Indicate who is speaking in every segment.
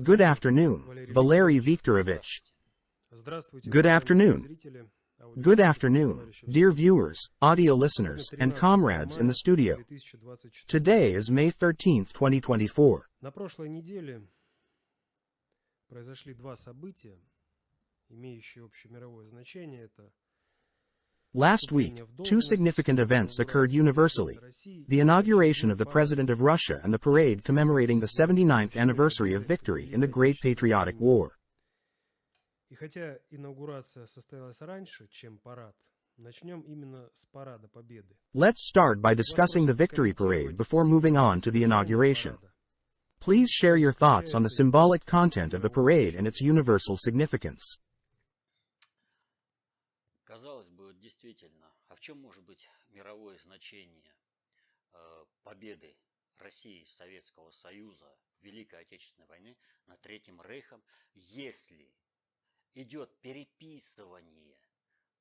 Speaker 1: Good afternoon, Valeriy Viktorovich. Good afternoon. Good afternoon, dear viewers, audio listeners, and comrades in the studio. Today is May 13, 2024.
Speaker 2: На прошлой неделе произошли два события, имеющие общемировое значение. Это
Speaker 1: Last week, two significant events occurred universally: the inauguration of the President of Russia and the parade commemorating the 79th anniversary of victory in the Great Patriotic War.
Speaker 2: И хотя инаугурация состоялась раньше, чем парад, начнем именно с парада Победы.
Speaker 1: Let's start by discussing the victory parade before moving on to the inauguration. Please share your thoughts on the symbolic content of the parade and its universal significance.
Speaker 3: Казалось бы, действительно, а в чем может быть мировое значение победы России, Советского Союза в Великой Отечественной войне над Третьим Рейхом, если идет переписывание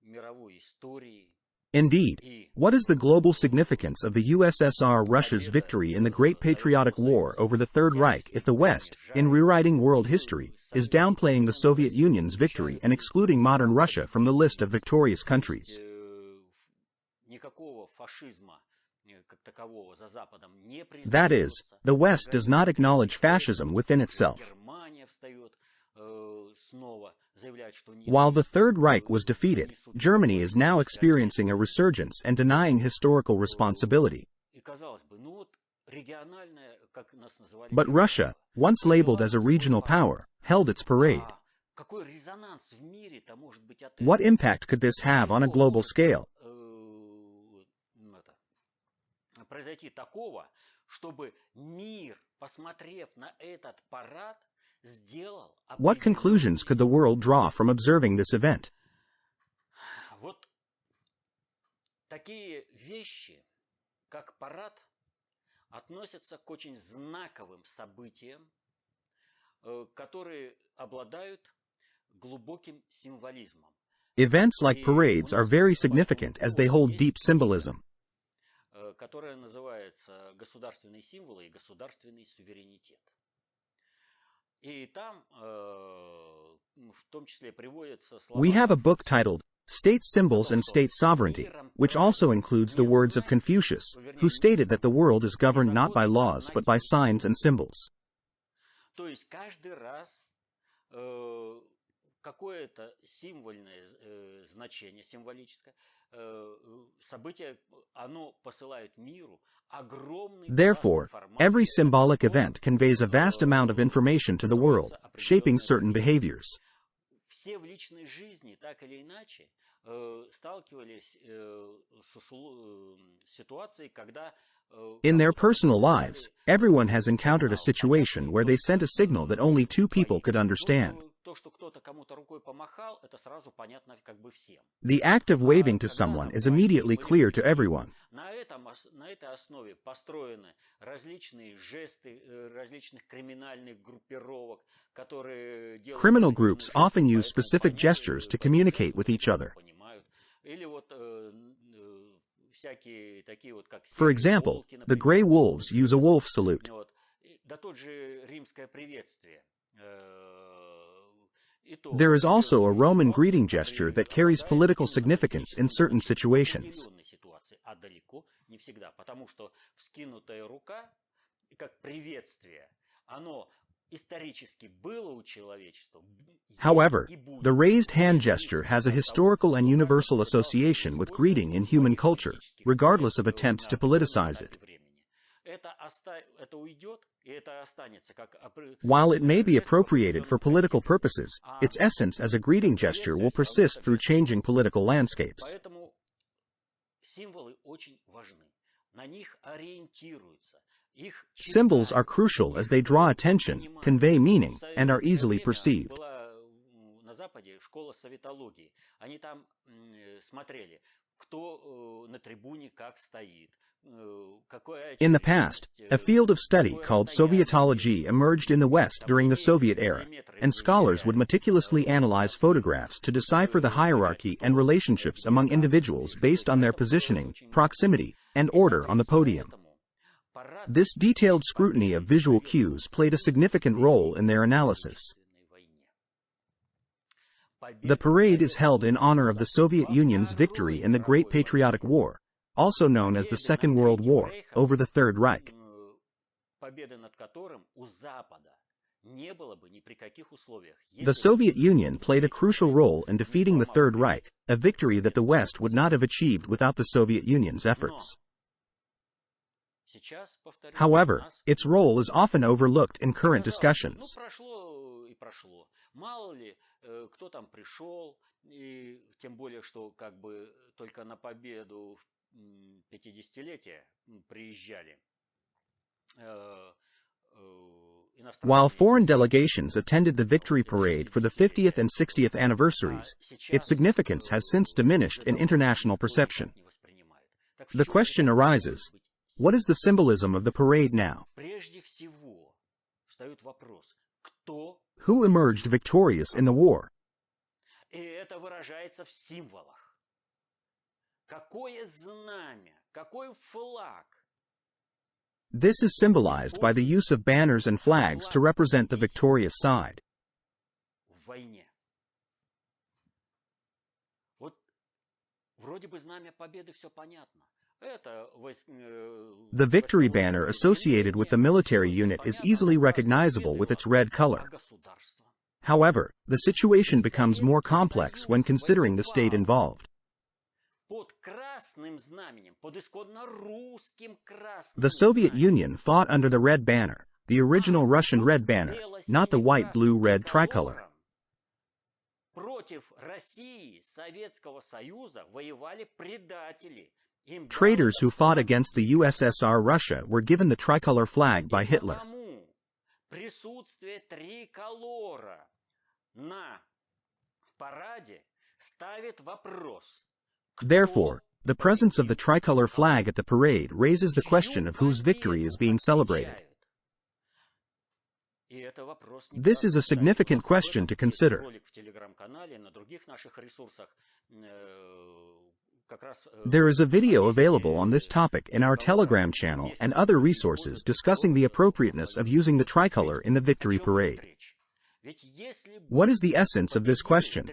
Speaker 3: мировой истории?
Speaker 1: Indeed, what is the global significance of the USSR Russia's victory in the Great Patriotic War over the Third Reich if the West, in rewriting world history, is downplaying the Soviet Union's victory and excluding modern Russia from the list of victorious countries? That is, the West does not acknowledge fascism within itself. While the Third Reich was defeated, Germany is now experiencing a resurgence and denying historical responsibility. But Russia, once labeled as a regional power, held its parade. What impact could this have on a global scale? What conclusions could the world draw from observing this event?
Speaker 3: Вот такие вещи, как парад, относятся к очень знаковым событиям, которые обладают глубоким символизмом.
Speaker 1: Events like parades are very significant as they hold deep symbolism.
Speaker 3: Которое называется «Государственные символы и государственный суверенитет».
Speaker 1: We have a book titled State Symbols and State Sovereignty, which also includes the words of Confucius, who stated that the world is governed not by laws but by signs and symbols.
Speaker 3: Какое-то символьное значение, символическое событие, оно посылает миру огромный.
Speaker 1: Therefore, every symbolic event conveys a vast amount of information to the world, shaping certain behaviors.
Speaker 3: Все в личной жизни так или иначе сталкивались с ситуацией, когда
Speaker 1: in their personal lives, everyone has encountered a situation where they sent a signal that only two people could understand. The act of waving to someone is immediately clear to everyone.
Speaker 3: На этой основе построены различные жесты различных криминальных группировок, которые делают.
Speaker 1: Criminal groups often use specific gestures to communicate with each other.
Speaker 3: Или вот всякие такие вот как.
Speaker 1: For example, the Grey Wolves use a wolf salute.
Speaker 3: Да тот же римское приветствие.
Speaker 1: There is also a Roman greeting gesture that carries political significance in certain situations. However, the raised hand gesture has a historical and universal association with greeting in human culture, regardless of attempts to politicize it. While it may be appropriated for political purposes, its essence as a greeting gesture will persist through changing political landscapes. Symbols are crucial as they draw attention, convey meaning, and are easily perceived. In the past, a field of study called Sovietology emerged in the West during the Soviet era, and scholars would meticulously analyze photographs to decipher the hierarchy and relationships among individuals based on their positioning, proximity, and order on the podium. This detailed scrutiny of visual cues played a significant role in their analysis. The parade is held in honor of the Soviet Union's victory in the Great Patriotic War, also known as the Second World War, over the Third Reich. The Soviet Union played a crucial role in defeating the Third Reich, a victory that the West would not have achieved without the Soviet Union's efforts. However, its role is often overlooked in current discussions.
Speaker 3: Кто там пришел, и тем более, что как бы только на победу 50-летия приезжали.
Speaker 1: While foreign delegations attended the victory parade for the 50th and 60th anniversaries, its significance has since diminished in international perception. The question arises, what is the symbolism of the parade now? Who emerged victorious in the war?
Speaker 3: И это выражается в символах. Какое знамя, какой флаг?
Speaker 1: This is symbolized by the use of banners and flags to represent the victorious side.
Speaker 3: В войне. Вот вроде бы знамя победы, все понятно.
Speaker 1: The victory banner associated with the military unit is easily recognizable with its red color. However, the situation becomes more complex when considering the state involved. The Soviet Union fought under the red banner, the original Russian red banner, not the white, blue, red tricolor. Traitors who fought against the USSR Russia were given the tricolor flag by Hitler. Therefore, the presence of the tricolor flag at the parade raises the question of whose victory is being celebrated. This is a significant question to consider. There is a video available on this topic in our Telegram channel and other resources discussing the appropriateness of using the tricolor in the victory parade. What is the essence of this question?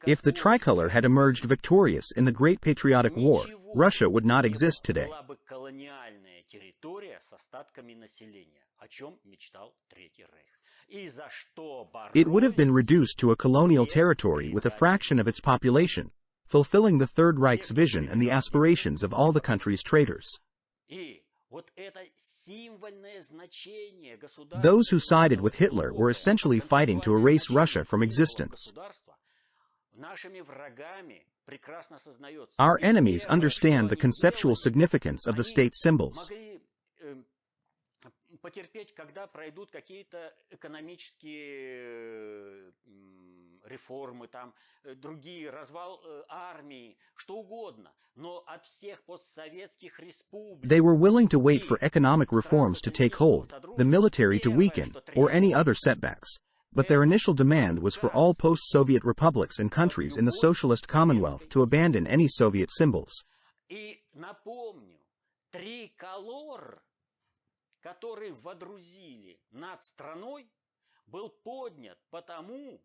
Speaker 1: If the tricolor had emerged victorious in the Great Patriotic War, Russia would not exist today. It would have been reduced to a colonial territory with a fraction of its population, fulfilling the Third Reich's vision and the aspirations of all the country's traitors. Those who sided with Hitler were essentially fighting to erase Russia from existence. Our enemies understand the conceptual significance of the state's symbols.
Speaker 3: Потерпеть, когда пройдут какие-то экономические реформы, там другие, развал армии, что угодно, но от всех постсоветских республик.
Speaker 1: They were willing to wait for economic reforms to take hold, the military to weaken, or any other setbacks. But their initial demand was for all post-Soviet republics and countries in the Socialist Commonwealth to abandon any Soviet symbols.
Speaker 3: И напомню, триколор, который водрузили над страной, был поднят потому,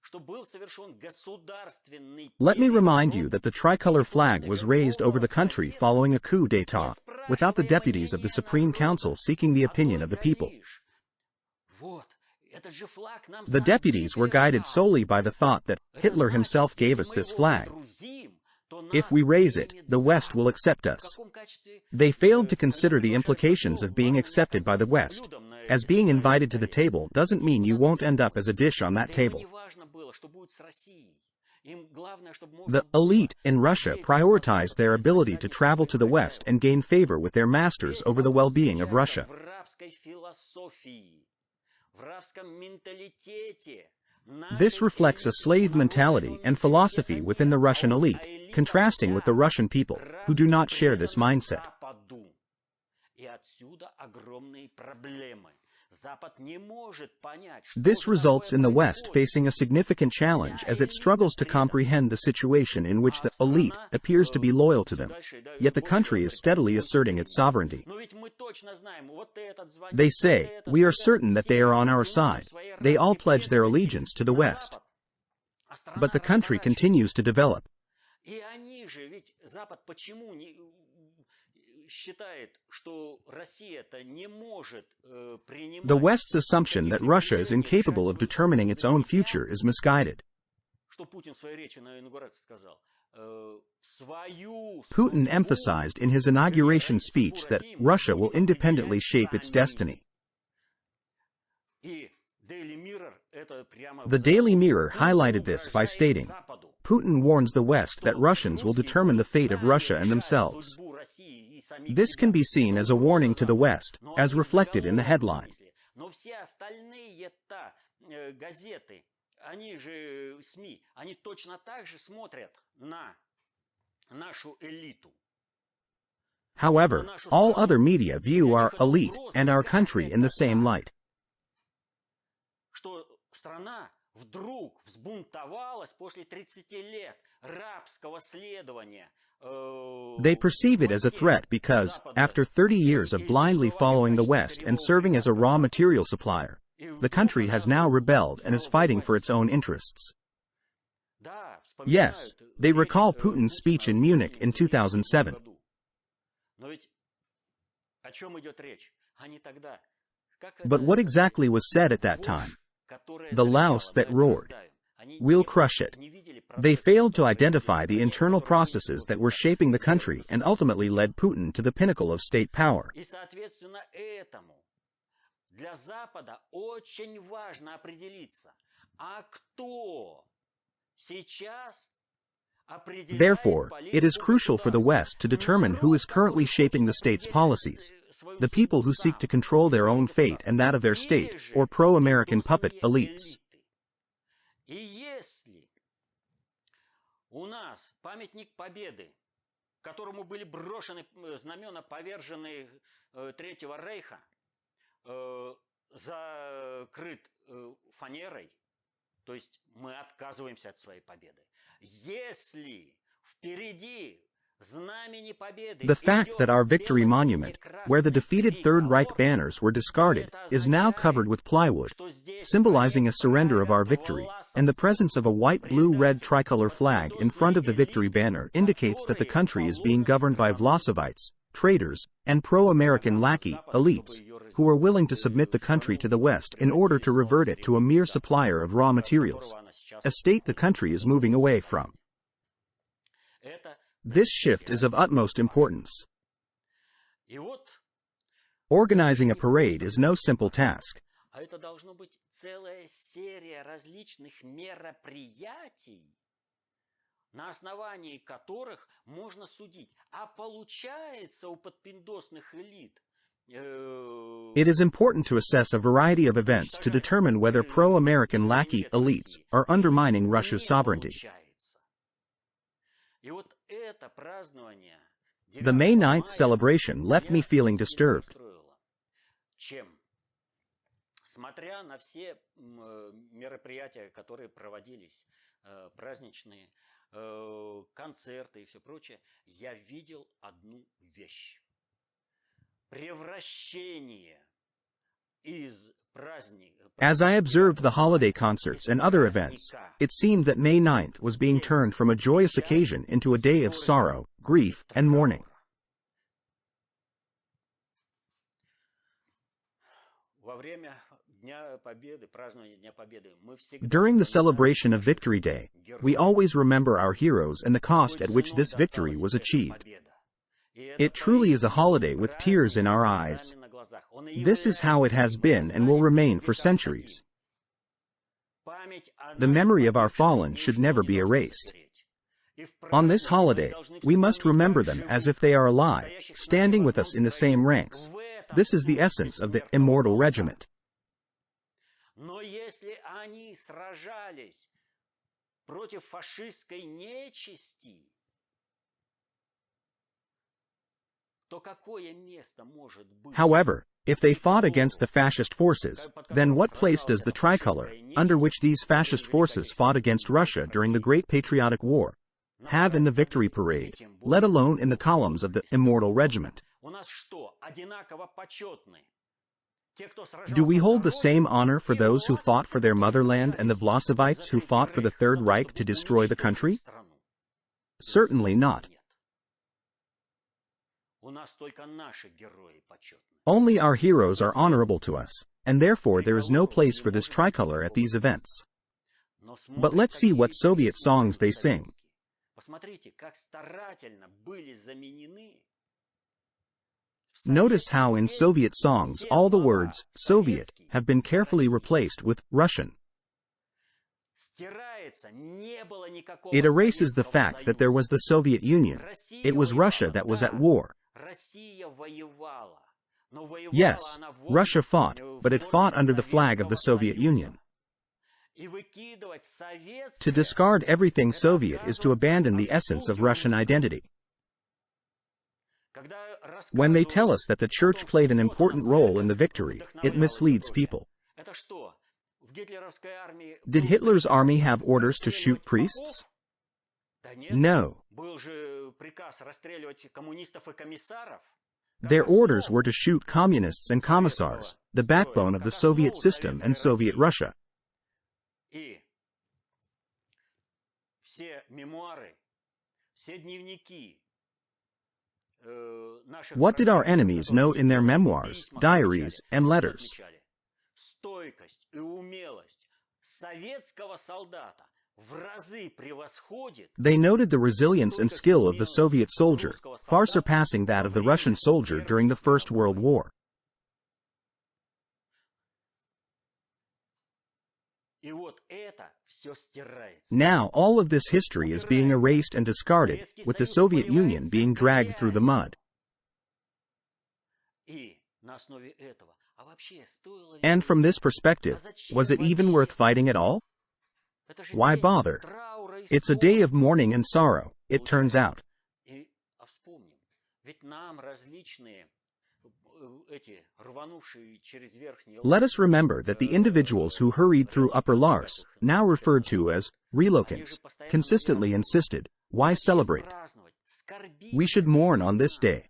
Speaker 3: что был совершен государственный...
Speaker 1: Let me remind you that the tricolor flag was raised over the country following a coup d'état, without the deputies of the Supreme Council seeking the opinion of the people. The deputies were guided solely by the thought that Hitler himself gave us this flag. If we raise it, the West will accept us. They failed to consider the implications of being accepted by the West, as being invited to the table doesn't mean you won't end up as a dish on that table. The elite in Russia prioritized their ability to travel to the West and gain favor with their masters over the well-being of Russia. This reflects a slave mentality and philosophy within the Russian elite, contrasting with the Russian people, who do not share this mindset. This results in the West facing a significant challenge as it struggles to comprehend the situation in which the elite appears to be loyal to them, yet the country is steadily asserting its sovereignty. They say, "We are certain that they are on our side. They all pledge their allegiance to the West." But the country continues to develop. The West's assumption that Russia is incapable of determining its own future is misguided. Putin emphasized in his inauguration speech that Russia will independently shape its destiny. The Daily Mirror highlighted this by stating, "Putin warns the West that Russians will determine the fate of Russia and themselves." This can be seen as a warning to the West, as reflected in the headline. However, all other media view our elite and our country in the same light. They perceive it as a threat because, after 30 years of blindly following the West and serving as a raw material supplier, the country has now rebelled and is fighting for its own interests. Yes, they recall Putin's speech in Munich in 2007. But what exactly was said at that time? The louse that roared. We'll crush it. They failed to identify the internal processes that were shaping the country and ultimately led Putin to the pinnacle of state power. Therefore, it is crucial for the West to determine who is currently shaping the state's policies: the people who seek to control their own fate and that of their state, or pro-American puppet elites.
Speaker 3: У нас памятник Победы, которому были брошены знамена поверженной Третьего Рейха, закрыт фанерой, то есть мы отказываемся от своей победы. Если впереди знамени победы...
Speaker 1: The fact that our victory monument, where the defeated Third Reich banners were discarded, is now covered with plywood, symbolizing a surrender of our victory, and the presence of a white-blue-red tricolor flag in front of the victory banner indicates that the country is being governed by Vlassovites, traitors, and pro-American lackey elites, who are willing to submit the country to the West in order to revert it to a mere supplier of raw materials, a state the country is moving away from. This shift is of utmost importance. Organizing a parade is no simple task.
Speaker 3: Это должно быть целая серия различных мероприятий, на основании которых можно судить, а получается у подпиндосных элит.
Speaker 1: It is important to assess a variety of events to determine whether pro-American lackey elites are undermining Russia's sovereignty. The May 9th celebration left me feeling disturbed.
Speaker 3: Смотря на все мероприятия, которые проводились, праздничные, концерты и все прочее, я видел одну вещь. Превращение из праздника...
Speaker 1: As I observed the holiday concerts and other events, it seemed that May 9th was being turned from a joyous occasion into a day of sorrow, grief, and mourning. During the celebration of Victory Day, we always remember our heroes and the cost at which this victory was achieved. It truly is a holiday with tears in our eyes. This is how it has been and will remain for centuries. The memory of our fallen should never be erased. On this holiday, we must remember them as if they are alive, standing with us in the same ranks. This is the essence of the immortal regiment.
Speaker 3: Но если они сражались против фашистской нечисти, то какое место может быть?
Speaker 1: However, If they fought against the fascist forces, then what place does the tricolor, under which these fascist forces fought against Russia during the Great Patriotic War, have in the victory parade, let alone in the columns of the Immortal Regiment? Do we hold the same honor for those who fought for their motherland and the Vlassovites who fought for the Third Reich to destroy the country? Certainly not. Only our heroes are honorable to us, and therefore there is no place for this tricolor at these events. But let's see what Soviet songs they sing. Notice how in Soviet songs all the words Soviet have been carefully replaced with Russian. It erases the fact that there was the Soviet Union. It was Russia that was at war. Yes, Russia fought, but it fought under the flag of the Soviet Union. To discard everything Soviet is to abandon the essence of Russian identity. When they tell us that the church played an important role in the victory, it misleads people. Did Hitler's army have orders to shoot priests? No. Their orders were to shoot communists and commissars, the backbone of the Soviet system and Soviet Russia. What did our enemies note in their memoirs, diaries, and letters? They noted the resilience and skill of the Soviet soldier, far surpassing that of the Russian soldier during the First World War. Now all of this history is being erased and discarded, with the Soviet Union being dragged through the mud. And from this perspective, was it even worth fighting at all? Why bother? It's a day of mourning and sorrow, it turns out. Let us remember that the individuals who hurried through Upper Lars, now referred to as relocants, consistently insisted, why celebrate? We should mourn on this day.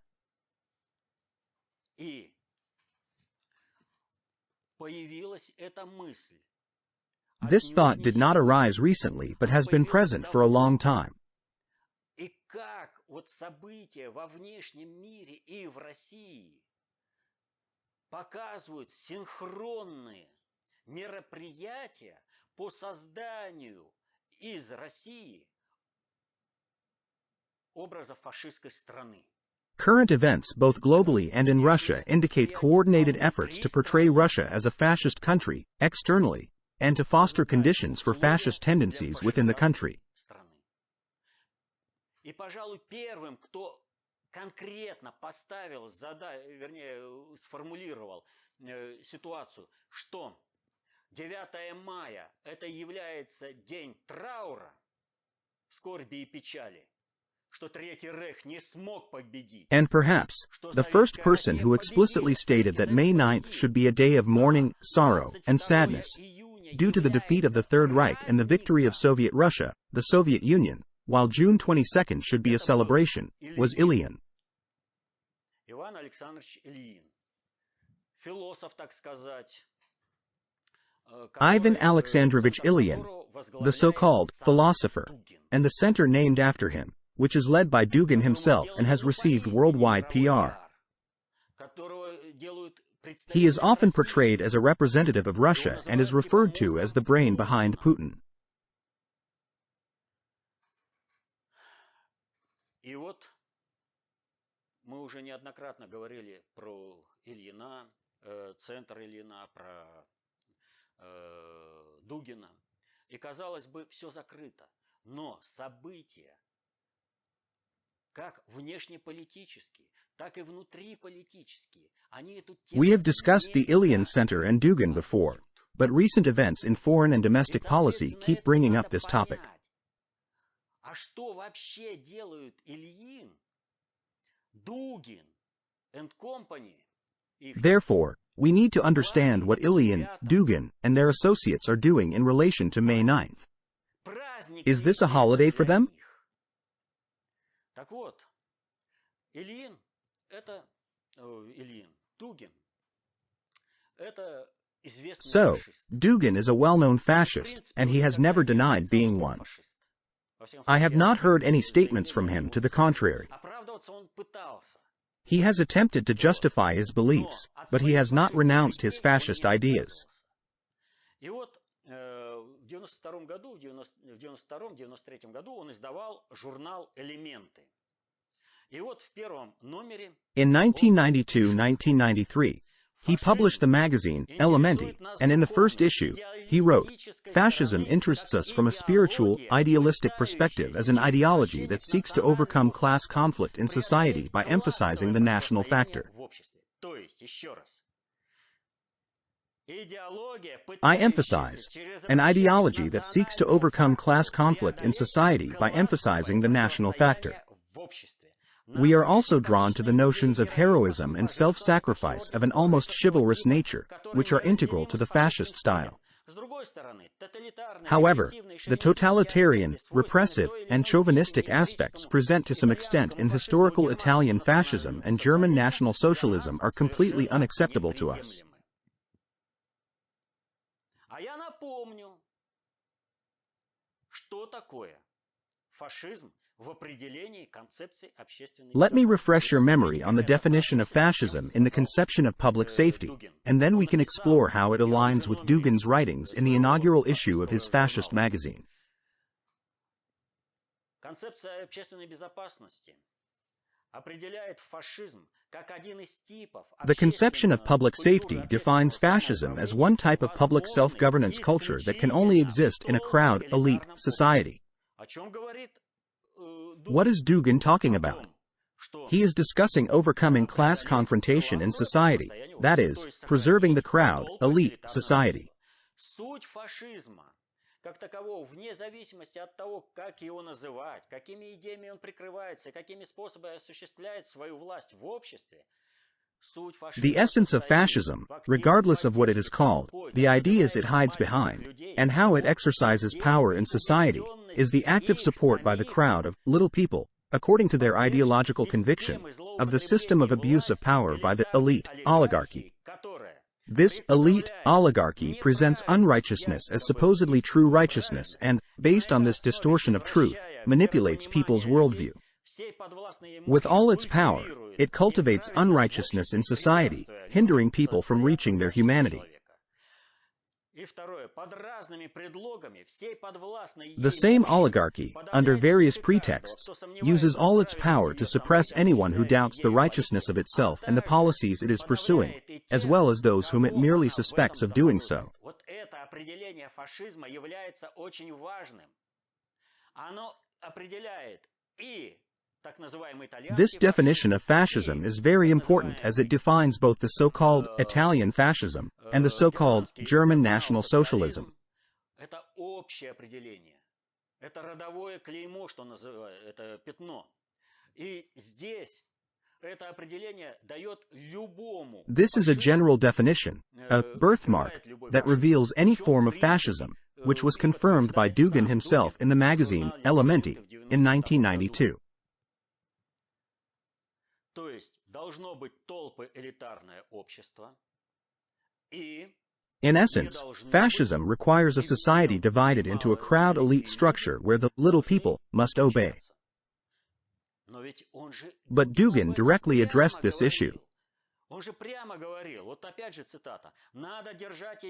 Speaker 1: This thought did not arise recently, but has been present for a long time.
Speaker 3: Показывают синхронные мероприятия по созданию из России образа фашистской страны.
Speaker 1: Current events both globally and in Russia indicate coordinated efforts to portray Russia as a fascist country, externally, and to foster conditions for fascist tendencies within the country.
Speaker 3: И, пожалуй, первым, кто конкретно поставил, сформулировал ситуацию, что 9 мая это является день траура, скорби и печали, что Третий Рейх не смог победить.
Speaker 1: And perhaps, the first person who explicitly stated that May 9th should be a day of mourning, sorrow, and sadness, due to the defeat of the Third Reich and the victory of Soviet Russia, the Soviet Union, while June 22nd should be a celebration, was Ilyin.
Speaker 3: Иван Александрович Ильин. Философ, так сказать.
Speaker 1: Ivan Alexandrovich Ilyin, the so-called philosopher, and the center named after him, which is led by Dugin himself and has received worldwide PR. He is often portrayed as a representative of Russia and is referred to as the brain behind Putin.
Speaker 3: И вот мы уже неоднократно говорили про Ильина, центр Ильина, про Дугина. И, казалось бы, все закрыто. Но события, как внешнеполитические, так и внутриполитические, они эту тему...
Speaker 1: We have discussed the Ilyin Center and Dugin before, but recent events in foreign and domestic policy keep bringing up this topic.
Speaker 3: А что вообще делают Ильин, Дугин and Company
Speaker 1: Therefore, we need to understand what Ilyin, Dugin, and their associates are doing in relation to May 9th. Is this a holiday for them?
Speaker 3: Так вот, Ильин, это Ильин, Дугин, это известный
Speaker 1: So,
Speaker 3: фашист.
Speaker 1: Dugin is a well-known fascist, and he has never denied being one. I have not heard any statements from him to the contrary.
Speaker 3: Оправдываться он пытался.
Speaker 1: He has attempted to justify his beliefs, but he has not renounced his fascist ideas.
Speaker 3: И вот в 92 году, в 92-93 году он издавал журнал «Элементы». И вот в первом номере
Speaker 1: In 1992-1993, he published the magazine Elementi, and in the first issue, he wrote, "Fascism interests us from a spiritual, idealistic perspective as an ideology that seeks to overcome class conflict in society by emphasizing the national factor." I emphasize, an ideology that seeks to overcome class conflict in society by emphasizing the national factor. We are also drawn to the notions of heroism and self-sacrifice of an almost chivalrous nature, which are integral to the fascist style. However, the totalitarian, repressive, and chauvinistic aspects present to some extent in historical Italian fascism and German National Socialism are completely unacceptable to us.
Speaker 3: А я напомню, что такое фашизм в определении концепции общественной
Speaker 1: Let me refresh your memory on the definition of fascism in the conception of public safety, and then we can explore how it aligns with Dugin's writings in the inaugural issue of his fascist magazine.
Speaker 3: Концепция общественной безопасности определяет фашизм как один из типов.
Speaker 1: The conception of public safety defines fascism as one type of public self-governance culture that can only exist in a crowd, elite, society.
Speaker 3: О чем говорит
Speaker 1: What is Dugin talking about? He is discussing overcoming class confrontation in society, that is, preserving the crowd, elite, society.
Speaker 3: Суть фашизма как такового, вне зависимости от того, как его называть, какими идеями он прикрывается, какими способами осуществляет свою власть в обществе.
Speaker 1: The essence of fascism, regardless of what it is called, the ideas it hides behind, and how it exercises power in society, is the active support by the crowd of little people, according to their ideological conviction, of the system of abuse of power by the elite oligarchy. This elite oligarchy presents unrighteousness as supposedly true righteousness and, based on this distortion of truth, manipulates people's worldview. With all its power, it cultivates unrighteousness in society, hindering people from reaching their humanity. The same oligarchy, under various pretexts, uses all its power to suppress anyone who doubts the righteousness of itself and the policies it is pursuing, as well as those whom it merely suspects of doing so. This definition of fascism is very important as it defines both the so-called Italian fascism and the so-called German National Socialism.
Speaker 3: Это общее определение. Это родовое клеймо, что называют, это пятно. И здесь это определение дает любому.
Speaker 1: This is a general definition, a birthmark, that reveals any form of fascism, which was confirmed by Dugin himself in the magazine Elementi in 1992.
Speaker 3: То есть должно быть толпы элитарное общество и
Speaker 1: In essence, fascism requires a society divided into a crowd elite structure where the little people must obey. But Dugin directly addressed this issue.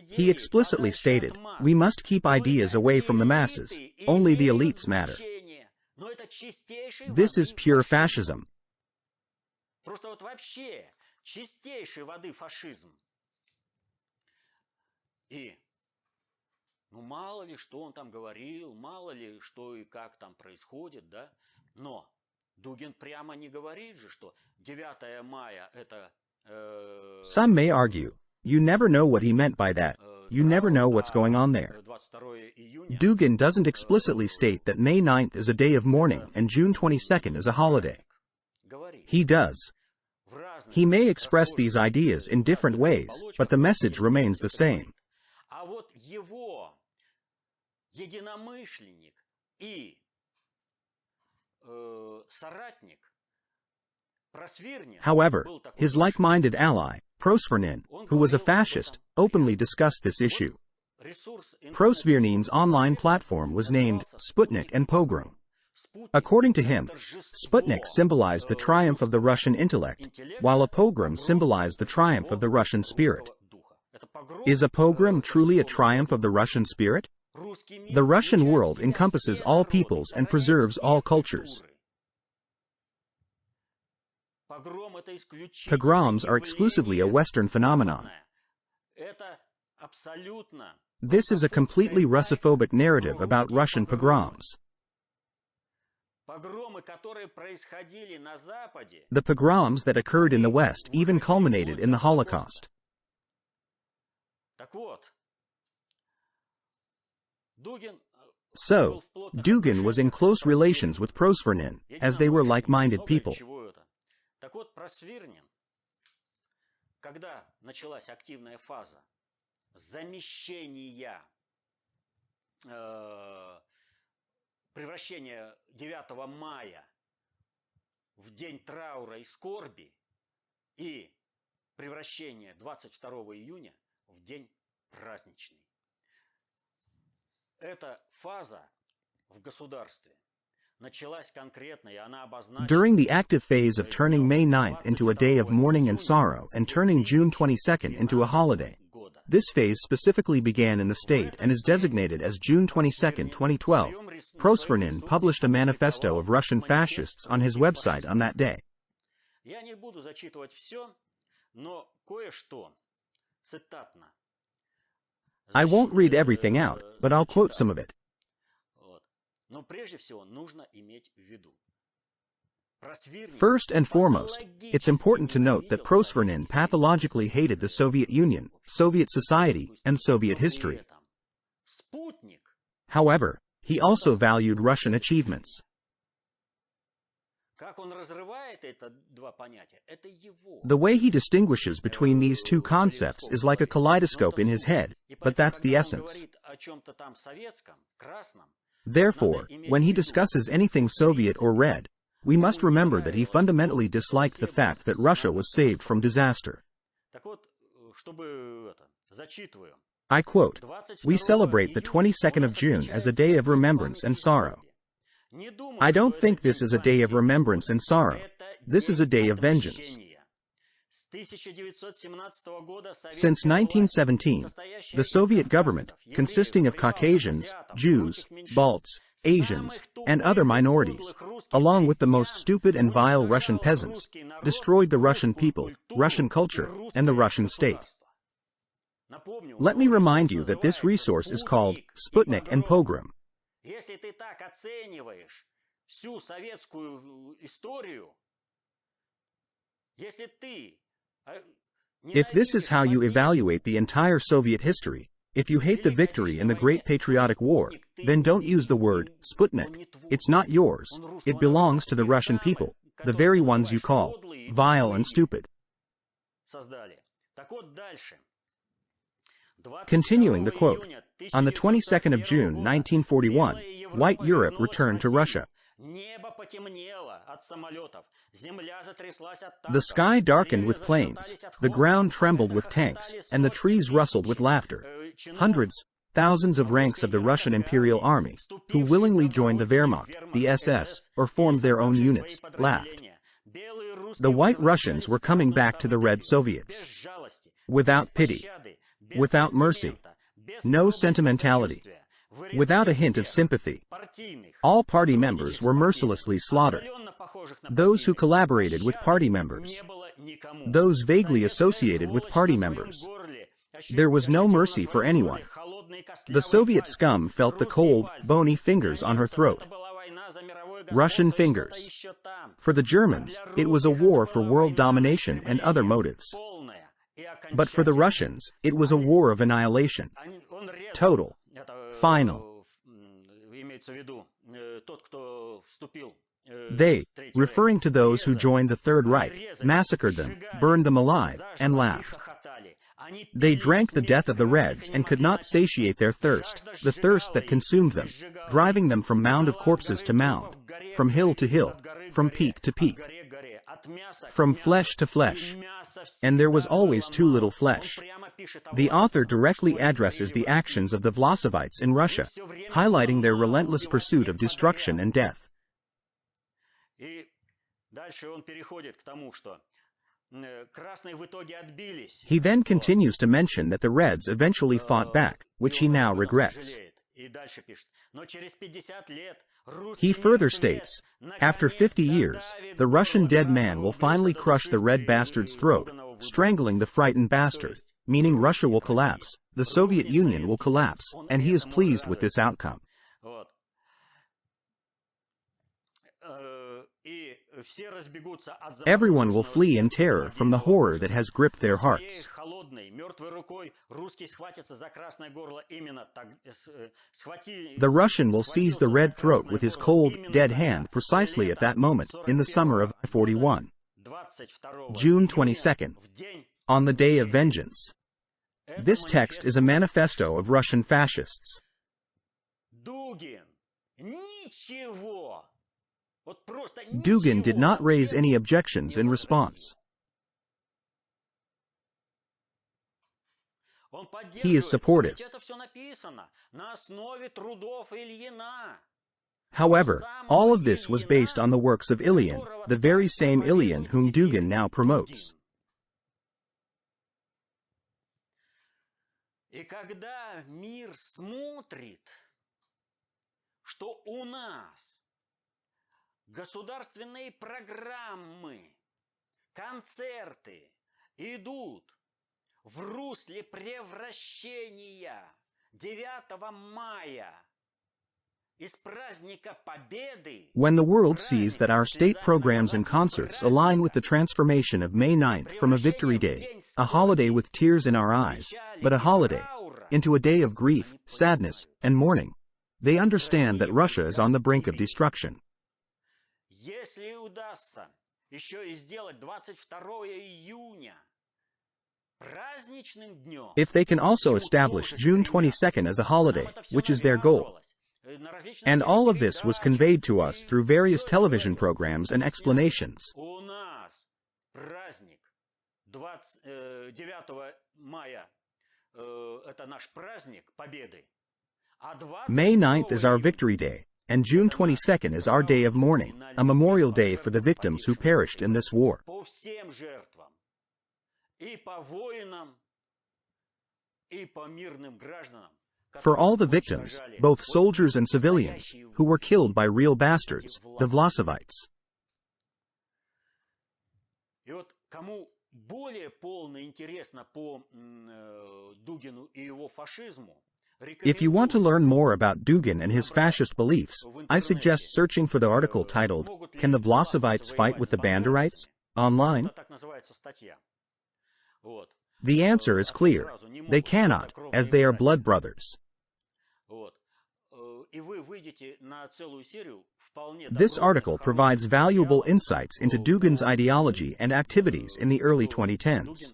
Speaker 1: He explicitly stated, "We must keep ideas away from the masses. Only the elites matter." This is pure fascism.
Speaker 3: Просто вот вообще чистейшей воды фашизм. И, ну мало ли, что он там говорил, мало ли, что и как там происходит, да? Но Дугин прямо не говорит же, что 9 мая это...
Speaker 1: Some may argue, you never know what he meant by that. You never know what's going on there. Dugin doesn't explicitly state that May 9th is a day of mourning and June 22nd is a holiday. He does. He may express these ideas in different ways, but the message remains the same.
Speaker 3: А вот его единомышленник и соратник Просвирнин.
Speaker 1: However, his like-minded ally, Prosvirnin, who was a fascist, openly discussed this issue. Prosvirnin's online platform was named Sputnik and Pogrom. According to him, Sputnik symbolized the triumph of the Russian intellect, while a pogrom symbolized the triumph of the Russian spirit. Is a pogrom truly a triumph of the Russian spirit? The Russian world encompasses all peoples and preserves all cultures. Pogroms are exclusively a Western phenomenon. This is a completely Russophobic narrative about Russian pogroms. The pogroms that occurred in the West even culminated in the Holocaust. So, Dugin was in close relations with Prosvirnin, as they were like-minded people.
Speaker 3: Так вот, Просвирнин, когда началась активная фаза замещения, превращения 9 мая в день траура и скорби и превращения 22 июня в день праздничный. Эта фаза в государстве
Speaker 1: During the active phase of turning May 9th into a day of mourning and sorrow and turning June 22nd into a holiday, this phase specifically began in the state and is designated as June 22, 2012. Prosvirnin published a manifesto of Russian fascists on his website on that day. I won't read everything out, but I'll quote some of it. First and foremost, it's important to note that Prosvirnin pathologically hated the Soviet Union, Soviet society, and Soviet history. However, he also valued Russian achievements. The way he distinguishes between these two concepts is like a kaleidoscope in his head, but that's the essence. Therefore, when he discusses anything Soviet or Red, we must remember that he fundamentally disliked the fact that Russia was saved from disaster. I quote, "We celebrate the 22nd of June as a day of remembrance and sorrow. I don't think this is a day of remembrance and sorrow. This is a day of vengeance." Since 1917, the Soviet government, consisting of Caucasians, Jews, Balts, Asians, and other minorities, along with the most stupid and vile Russian peasants, destroyed the Russian people, Russian culture, and the Russian state. Let me remind you that this resource is called Sputnik and Pogrom. If this is how you evaluate the entire Soviet history, if you hate the victory in the Great Patriotic War, then don't use the word Sputnik. It's not yours. It belongs to the Russian people, the very ones you call vile and stupid. Continuing the quote, on the 22nd of June 1941, white Europe returned to Russia. The sky darkened with planes, the ground trembled with tanks, and the trees rustled with laughter. Hundreds, thousands of ranks of the Russian Imperial Army, who willingly joined the Wehrmacht, the SS, or formed their own units, laughed. The White Russians were coming back to the Red Soviets. Without pity, without mercy, no sentimentality, without a hint of sympathy. All party members were mercilessly slaughtered. Those who collaborated with party members. Those vaguely associated with party members. There was no mercy for anyone. The Soviet scum felt the cold, bony fingers on her throat. Russian fingers. For the Germans, it was a war for world domination and other motives. But for the Russians, it was a war of annihilation. Total. Final. They, referring to those who joined the Third Reich, massacred them, burned them alive, and laughed. They drank the death of the Reds and could not satiate their thirst, the thirst that consumed them, driving them from mound of corpses to mound, from hill to hill, from peak to peak, from flesh to flesh. And there was always too little flesh. The author directly addresses the actions of the Vlassovites in Russia, highlighting their relentless pursuit of destruction and death. He then continues to mention that the Reds eventually fought back, which he now regrets. He further states, after 50 years, the Russian dead man will finally crush the red bastard's throat, strangling the frightened bastard, meaning Russia will collapse, the Soviet Union will collapse, and he is pleased with this outcome. Everyone will flee in terror from the horror that has gripped their hearts. The Russian will seize the red throat with his cold, dead hand precisely at that moment, in the summer of 41. June 22nd, on the day of vengeance. This text is a manifesto of Russian fascists. Dugin did not raise any objections in response. He is supportive. However, all of this was based on the works of Ilyin, the very same Ilyin whom Dugin now promotes.
Speaker 3: И когда мир смотрит, что у нас государственные программы, концерты идут в русле превращения 9 мая из праздника Победы.
Speaker 1: When the world sees that our state programs and concerts align with the transformation of May 9th from a victory day, a holiday with tears in our eyes, but a holiday, into a day of grief, sadness, and mourning, they understand that Russia is on the brink of destruction.
Speaker 3: Если удастся еще и сделать 22 июня праздничным днем,
Speaker 1: if they can also establish June 22nd as a holiday, which is their goal. And all of this was conveyed to us through various television programs and explanations.
Speaker 3: У нас праздник 9 мая, это наш праздник Победы.
Speaker 1: May 9th is our victory day, and June 22nd is our day of mourning, a memorial day for the victims who perished in this war.
Speaker 3: По всем жертвам, и по воинам, и по мирным гражданам.
Speaker 1: For all the victims, both soldiers and civilians, who were killed by real bastards, the Vlassovites.
Speaker 3: И вот кому более полно интересно по Дугину и его фашизму,
Speaker 1: if you want to learn more about Dugin and his fascist beliefs, I suggest searching for the article titled, Can the Vlassovites Fight with the Banderites? Online. The answer is clear. They cannot, as they are blood brothers. This article provides valuable insights into Dugin's ideology and activities in the early 2010s.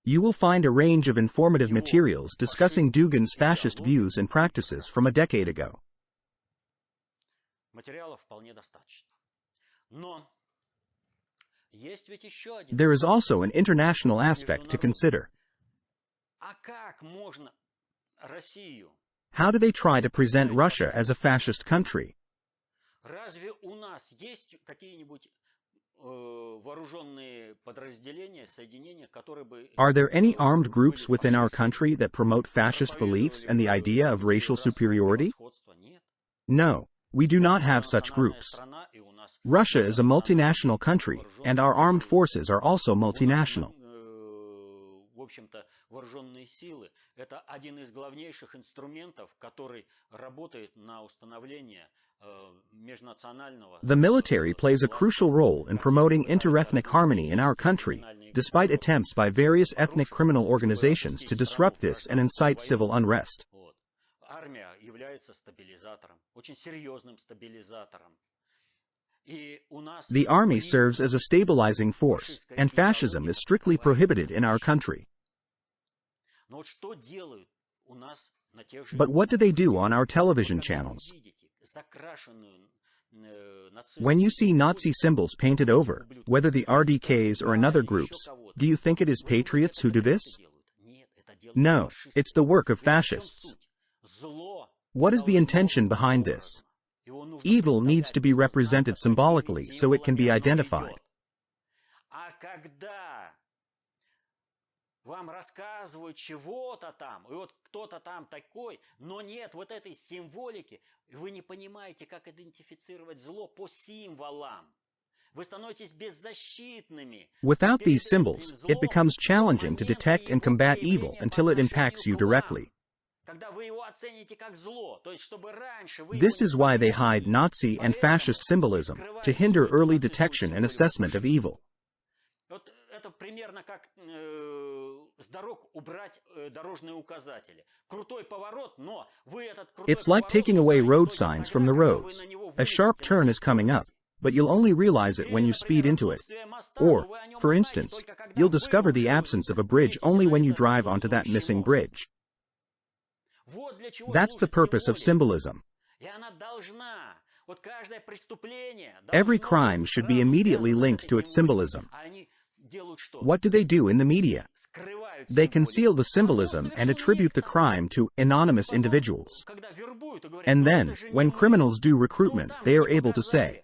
Speaker 1: You will find a range of informative materials discussing Dugin's fascist views and practices from a decade ago. There is also an international aspect to consider. How do they try to present Russia as a fascist country? Are there any armed groups within our country that promote fascist beliefs and the idea of racial superiority? No, we do not have such groups. Russia is a multinational country, and our armed forces are also multinational.
Speaker 3: Вооруженные силы – это один из главнейших инструментов, который работает на установление межнационального.
Speaker 1: The military plays a crucial role in promoting interethnic harmony in our country, despite attempts by various ethnic criminal organizations to disrupt this and incite civil unrest.
Speaker 3: является стабилизатором, очень серьезным стабилизатором.
Speaker 1: The army serves as a stabilizing force, and fascism is strictly prohibited in our country. But what do they do on our television channels? When you see Nazi symbols painted over, whether the RDKs or another groups, do you think it is patriots who do this? No, it's the work of fascists. What is the intention behind this? Evil needs to be represented symbolically so it can be identified.
Speaker 3: Вам рассказывают чего-то там, и вот кто-то там такой, но нет вот этой символики, вы не понимаете, как идентифицировать зло по символам. Вы становитесь беззащитными.
Speaker 1: Without these symbols, it becomes challenging to detect and combat evil until it impacts you directly. This is why they hide Nazi and fascist symbolism, to hinder early detection and assessment of evil. It's like taking away road signs from the roads. A sharp turn is coming up, but you'll only realize it when you speed into it. Or, for instance, you'll discover the absence of a bridge only when you drive onto that missing bridge. That's the purpose of symbolism. Every crime should be immediately linked to its symbolism. What do they do in the media? They conceal the symbolism and attribute the crime to anonymous individuals. And then, when criminals do recruitment, they are able to say,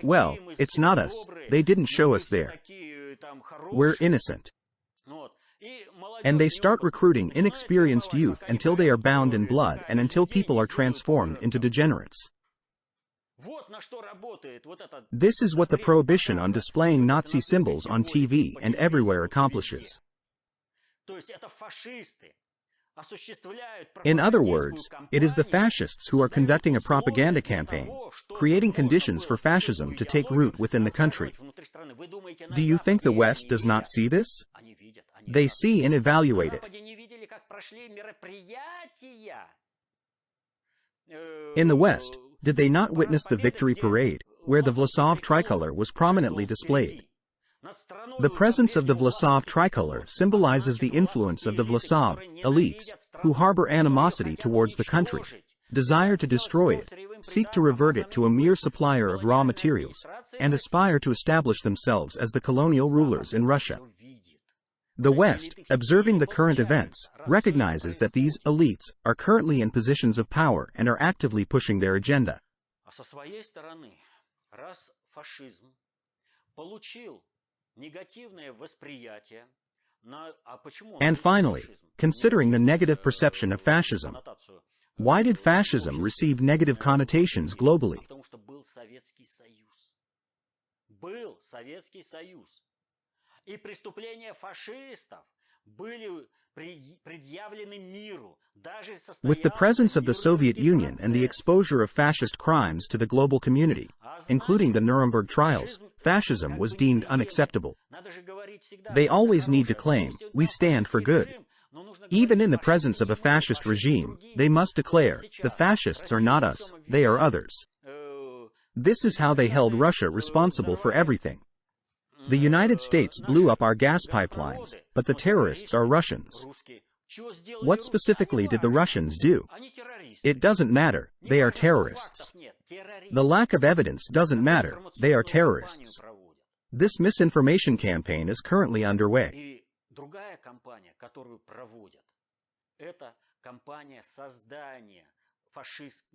Speaker 1: well, it's not us, they didn't show us there. We're innocent. And they start recruiting inexperienced youth until they are bound in blood and until people are transformed into degenerates. This is what the prohibition on displaying Nazi symbols on TV and everywhere accomplishes. In other words, it is the fascists who are conducting a propaganda campaign, creating conditions for fascism to take root within the country. Do you think the West does not see this? They see and evaluate it. In the West, did they not witness the victory parade, where the Vlasov tricolor was prominently displayed? The presence of the Vlasov tricolor symbolizes the influence of the Vlasov elites, who harbor animosity towards the country, desire to destroy it, seek to revert it to a mere supplier of raw materials, and aspire to establish themselves as the colonial rulers in Russia. The West, observing the current events, recognizes that these elites are currently in positions of power and are actively pushing their agenda. And finally, considering the negative perception of fascism, why did fascism receive negative connotations globally? With the presence of the Soviet Union and the exposure of fascist crimes to the global community, including the Nuremberg trials, fascism was deemed unacceptable. They always need to claim, we stand for good. Even in the presence of a fascist regime, they must declare, the fascists are not us, they are others. This is how they held Russia responsible for everything. The United States blew up our gas pipelines, but the terrorists are Russians. What specifically did the Russians do? It doesn't matter, they are terrorists. The lack of evidence doesn't matter, they are terrorists. This misinformation campaign is currently underway.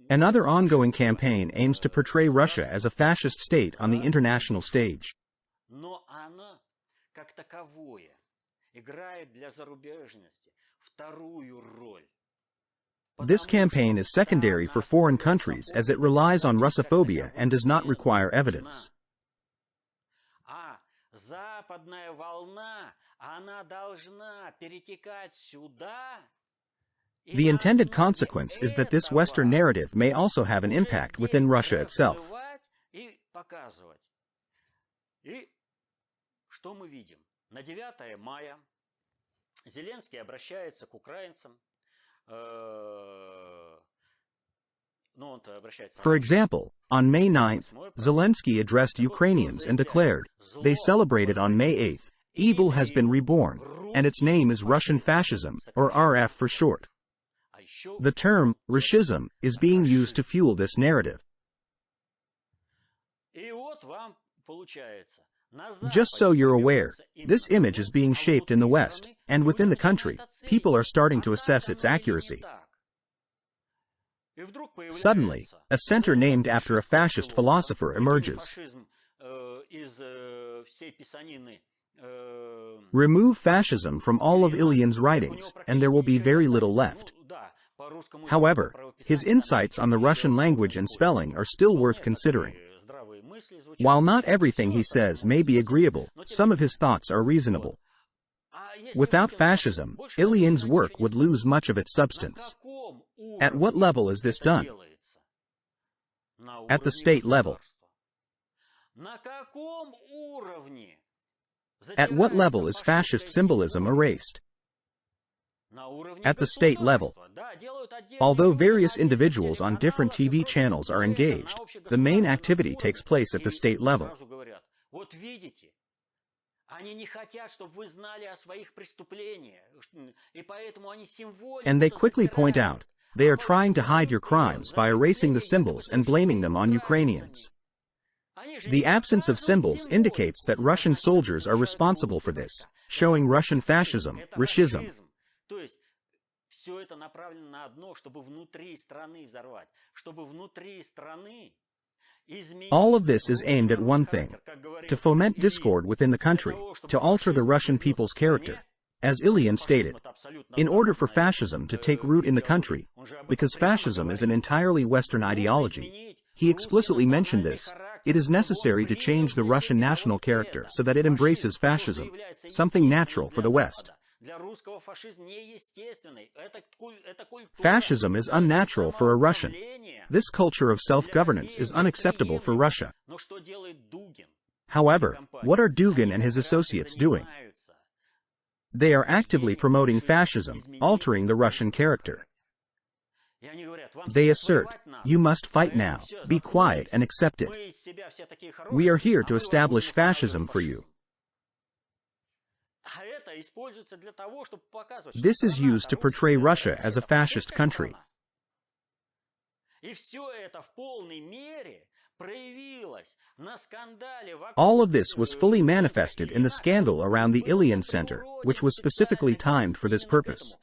Speaker 1: Another ongoing campaign aims to portray Russia as a fascist state on the international stage. This campaign is secondary for foreign countries as it relies on Russophobia and does not require evidence. The intended consequence is that this Western narrative may also have an impact within Russia itself.
Speaker 3: Что мы видим? На 9 мая Зеленский обращается к украинцам
Speaker 1: For example, on May 9th, Zelensky addressed Ukrainians and declared, they celebrated on May 8th, evil has been reborn, and its name is Russian fascism, or RF for short. The term, Rushism, is being used to fuel this narrative. Just so you're aware, this image is being shaped in the West, and within the country, people are starting to assess its accuracy. Suddenly, a center named after a fascist philosopher emerges. Remove fascism from all of Ilyan's writings, and there will be very little left. However, his insights on the Russian language and spelling are still worth considering. While not everything he says may be agreeable, some of his thoughts are reasonable. Without fascism, Ilyan's work would lose much of its substance. At what level is this done? At the state level. At what level is fascist symbolism erased? At the state level. Although various individuals on different TV channels are engaged, the main activity takes place at the state level. And they quickly point out, they are trying to hide your crimes by erasing the symbols and blaming them on Ukrainians. The absence of symbols indicates that Russian soldiers are responsible for this, showing Russian fascism, Rushism. All of this is aimed at one thing: to foment discord within the country, to alter the Russian people's character. As Ilyan stated, in order for fascism to take root in the country, because fascism is an entirely Western ideology, he explicitly mentioned this, it is necessary to change the Russian national character so that it embraces fascism, something natural for the West. Fascism is unnatural for a Russian. This culture of self-governance is unacceptable for Russia. However, what are Dugin and his associates doing? They are actively promoting fascism, altering the Russian character. They assert, you must fight now, be quiet and accept it. We are here to establish fascism for you. This is used to portray Russia as a fascist country. All of this was fully manifested in the scandal around the Ilyan Center, which was specifically timed for this purpose.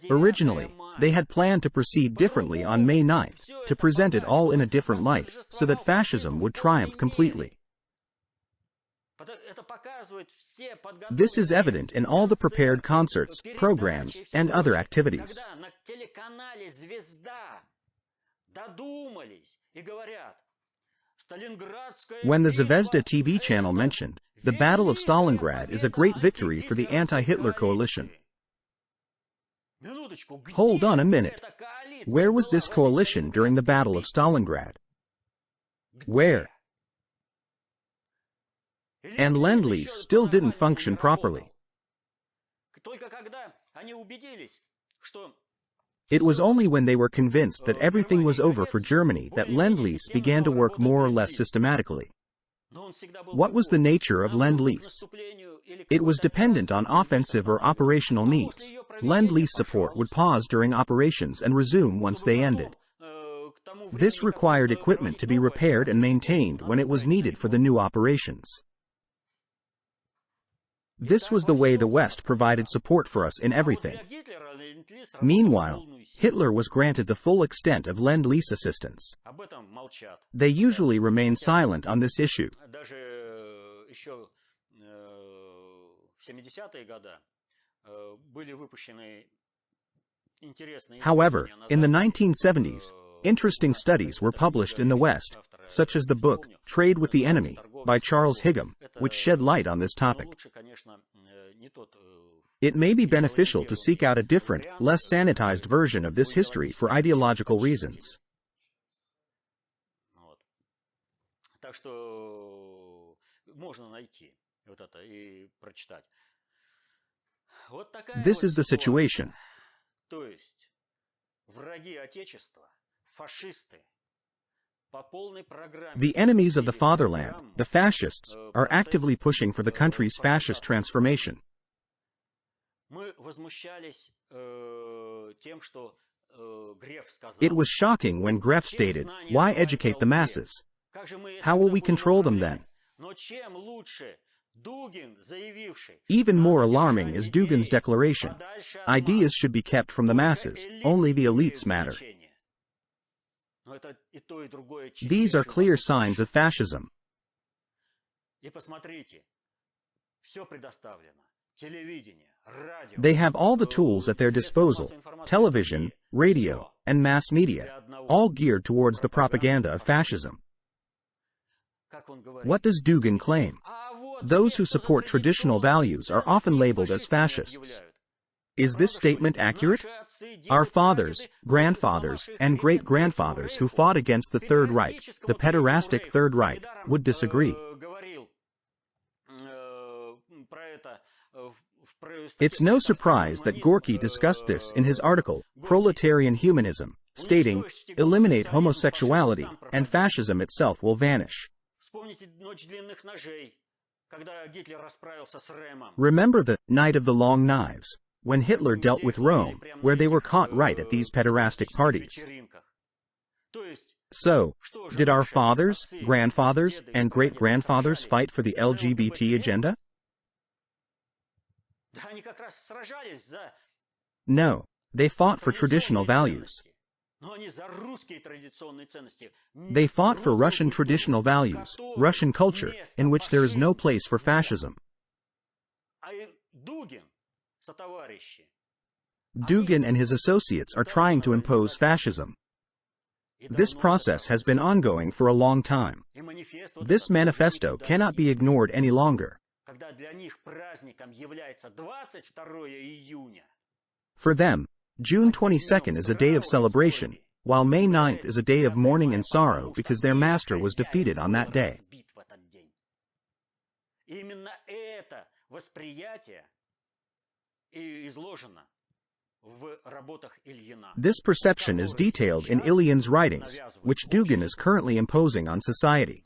Speaker 1: Originally, they had planned to proceed differently on May 9th, to present it all in a different light, so that fascism would triumph completely. This is evident in all the prepared concerts, programs, and other activities. When the Zvezda TV channel mentioned, the Battle of Stalingrad is a great victory for the anti-Hitler coalition. Hold on a minute. Where was this coalition during the Battle of Stalingrad? Where? And Lend-Lease still didn't function properly. It was only when they were convinced that everything was over for Germany that Lend-Lease began to work more or less systematically. What was the nature of Lend-Lease? It was dependent on offensive or operational needs. Lend-Lease support would pause during operations and resume once they ended. This required equipment to be repaired and maintained when it was needed for the new operations. This was the way the West provided support for us in everything. Meanwhile, Hitler was granted the full extent of Lend-Lease assistance. They usually remain silent on this issue. However, in the 1970s, interesting studies were published in the West, such as the book, Trade with the Enemy, by Charles Higham, which shed light on this topic. It may be beneficial to seek out a different, less sanitized version of this history for ideological reasons. This is the situation. The enemies of the fatherland, the fascists, are actively pushing for the country's fascist transformation. It was shocking when Gref stated, "Why educate the masses? How will we control them then?" Even more alarming is Dugin's declaration. Ideas should be kept from the masses, only the elites matter. These are clear signs of fascism. They have all the tools at their disposal: television, radio, and mass media, all geared towards the propaganda of fascism. What does Dugin claim? Those who support traditional values are often labeled as fascists. Is this statement accurate? Our fathers, grandfathers, and great-grandfathers who fought against the Third Reich, the pederastic Third Reich, would disagree. It's no surprise that Gorky discussed this in his article, Proletarian Humanism, stating, "Eliminate homosexuality, and fascism itself will vanish." Remember the Night of the Long Knives, when Hitler dealt with Rome, where they were caught right at these pederastic parties. So, did our fathers, grandfathers, and great-grandfathers fight for the LGBT agenda? No, they fought for traditional values. They fought for Russian traditional values, Russian culture, in which there is no place for fascism. Dugin and his associates are trying to impose fascism. This process has been ongoing for a long time. This manifesto cannot be ignored any longer. For them, June 22nd is a day of celebration, while May 9th is a day of mourning and sorrow because their master was defeated on that day. This perception is detailed in Ilyan's writings, which Dugin is currently imposing on society.